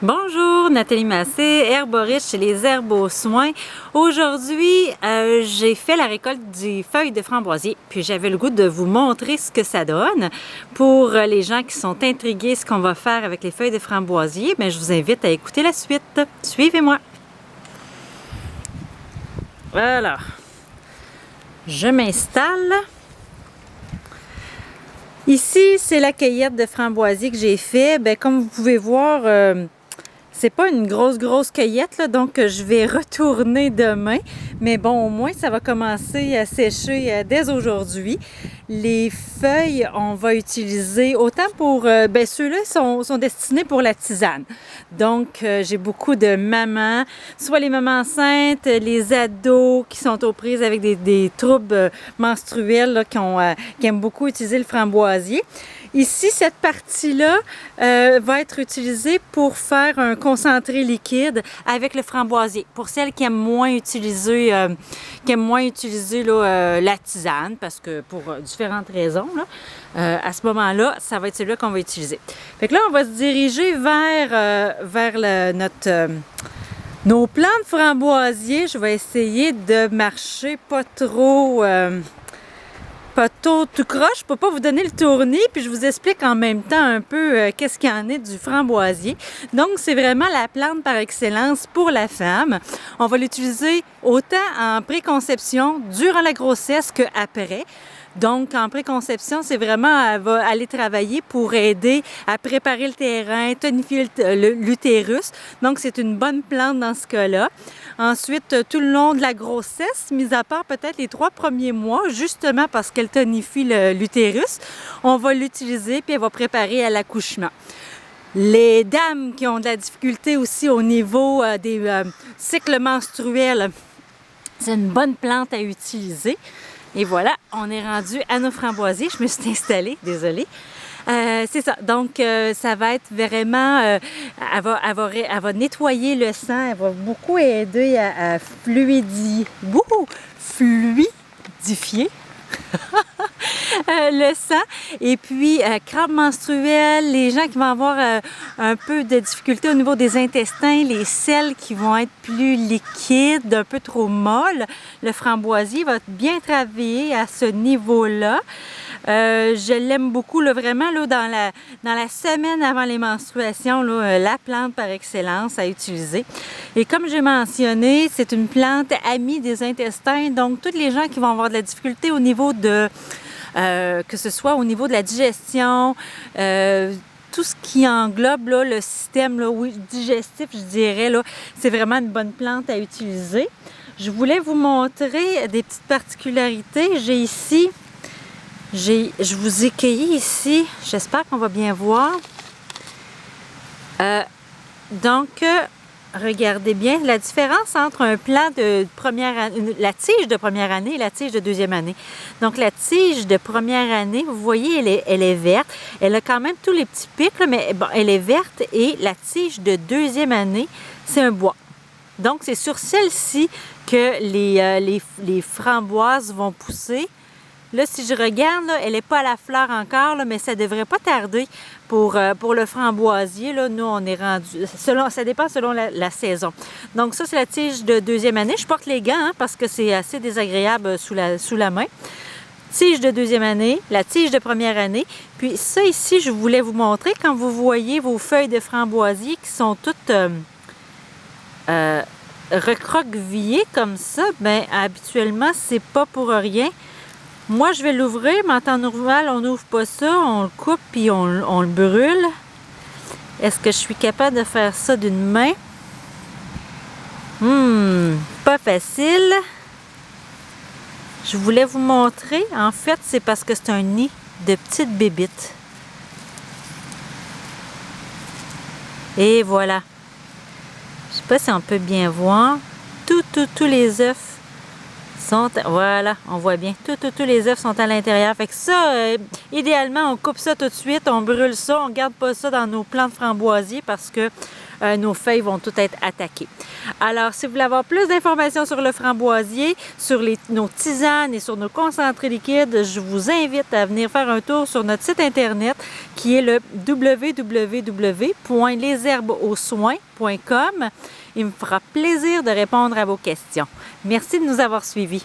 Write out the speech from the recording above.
Bonjour, Nathalie Massé, herboriste chez les Herbes aux Soins. Aujourd'hui, j'ai fait la récolte des feuilles de framboisier, puis j'avais le goût de vous montrer ce que ça donne. Pour les gens qui sont intrigués ce qu'on va faire avec les feuilles de framboisier, bien, je vous invite à écouter la suite. Suivez-moi. Alors, je m'installe. Ici, c'est la cueillette de framboisier que j'ai fait. Bien, comme vous pouvez voir, c'est pas une grosse cueillette, là, donc je vais retourner demain. Mais bon, au moins, ça va commencer à sécher dès aujourd'hui. Les feuilles, on va utiliser autant pour... bien, ceux-là sont destinés pour la tisane. Donc, j'ai beaucoup de mamans, soit les mamans enceintes, les ados qui sont aux prises avec des troubles menstruels, là, qui aiment beaucoup utiliser le framboisier. Ici, cette partie-là va être utilisée pour faire un concentré liquide avec le framboisier. Pour celles qui aiment moins utiliser, la tisane, parce que pour différentes raisons, là, à ce moment-là, ça va être celui-là qu'on va utiliser. Fait que là, on va se diriger vers nos plants de framboisier. Je vais essayer de marcher pas trop tout croche, je peux pas vous donner le tournis, puis je vous explique en même temps un peu qu'est-ce qu'il y en est du framboisier. Donc, c'est vraiment la plante par excellence pour la femme. On va l'utiliser autant en préconception, durant la grossesse qu'après. Donc, en préconception, c'est vraiment, elle va aller travailler pour aider à préparer le terrain, tonifier l'utérus. Donc, c'est une bonne plante dans ce cas-là. Ensuite, tout le long de la grossesse, mis à part peut-être les 3 premiers mois, justement parce qu'elle tonifie l'utérus, on va l'utiliser puis elle va préparer à l'accouchement. Les dames qui ont de la difficulté aussi au niveau des cycles menstruels, c'est une bonne plante à utiliser. Et voilà, on est rendu à nos framboisiers. Je me suis installée, désolée. C'est ça. Donc, ça va être vraiment... elle va nettoyer le sang. Elle va beaucoup aider à fluidifier le sang. Et puis, crampes menstruelles, les gens qui vont avoir un peu de difficulté au niveau des intestins, les selles qui vont être plus liquides, un peu trop molles, le framboisier va bien travailler à ce niveau-là. Je l'aime beaucoup, là, vraiment, là, dans la semaine avant les menstruations, là, la plante par excellence à utiliser. Et comme j'ai mentionné, c'est une plante amie des intestins, donc tous les gens qui vont avoir de la difficulté au niveau de... que ce soit au niveau de la digestion, tout ce qui englobe là, le système là, oui, digestif, je dirais, là, c'est vraiment une bonne plante à utiliser. Je voulais vous montrer des petites particularités. Je vous ai cueilli ici, j'espère qu'on va bien voir. Regardez bien la différence entre un plant de première année, la tige de première année et la tige de deuxième année. Donc la tige de première année, vous voyez, elle est verte. Elle a quand même tous les petits pics, là, mais bon, elle est verte. Et la tige de deuxième année, c'est un bois. Donc c'est sur celle-ci que les framboises vont pousser. Là, si je regarde, là, elle n'est pas à la fleur encore, là, mais ça ne devrait pas tarder pour le framboisier. Là, nous, on est rendu... ça dépend selon la saison. Donc ça, c'est la tige de deuxième année. Je porte les gants hein, parce que c'est assez désagréable sous la main. Tige de deuxième année, la tige de première année. Puis ça ici, je voulais vous montrer quand vous voyez vos feuilles de framboisier qui sont toutes recroquevillées comme ça, bien habituellement, c'est pas pour rien. Moi, je vais l'ouvrir, mais en temps normal, on n'ouvre pas ça, on le coupe puis on le brûle. Est-ce que je suis capable de faire ça d'une main? Pas facile. Je voulais vous montrer. En fait, c'est parce que c'est un nid de petites bébites. Et voilà. Je sais pas si on peut bien voir. Tous les œufs. Voilà, on voit bien. Tous les œufs sont à l'intérieur. Fait que ça, idéalement, on coupe ça tout de suite, on brûle ça, on ne garde pas ça dans nos plants de framboisier parce que nos feuilles vont toutes être attaquées. Alors, si vous voulez avoir plus d'informations sur le framboisier, sur nos tisanes et sur nos concentrés liquides, je vous invite à venir faire un tour sur notre site internet qui est le www.lesherbesaussoins.com. Il me fera plaisir de répondre à vos questions. Merci de nous avoir suivis.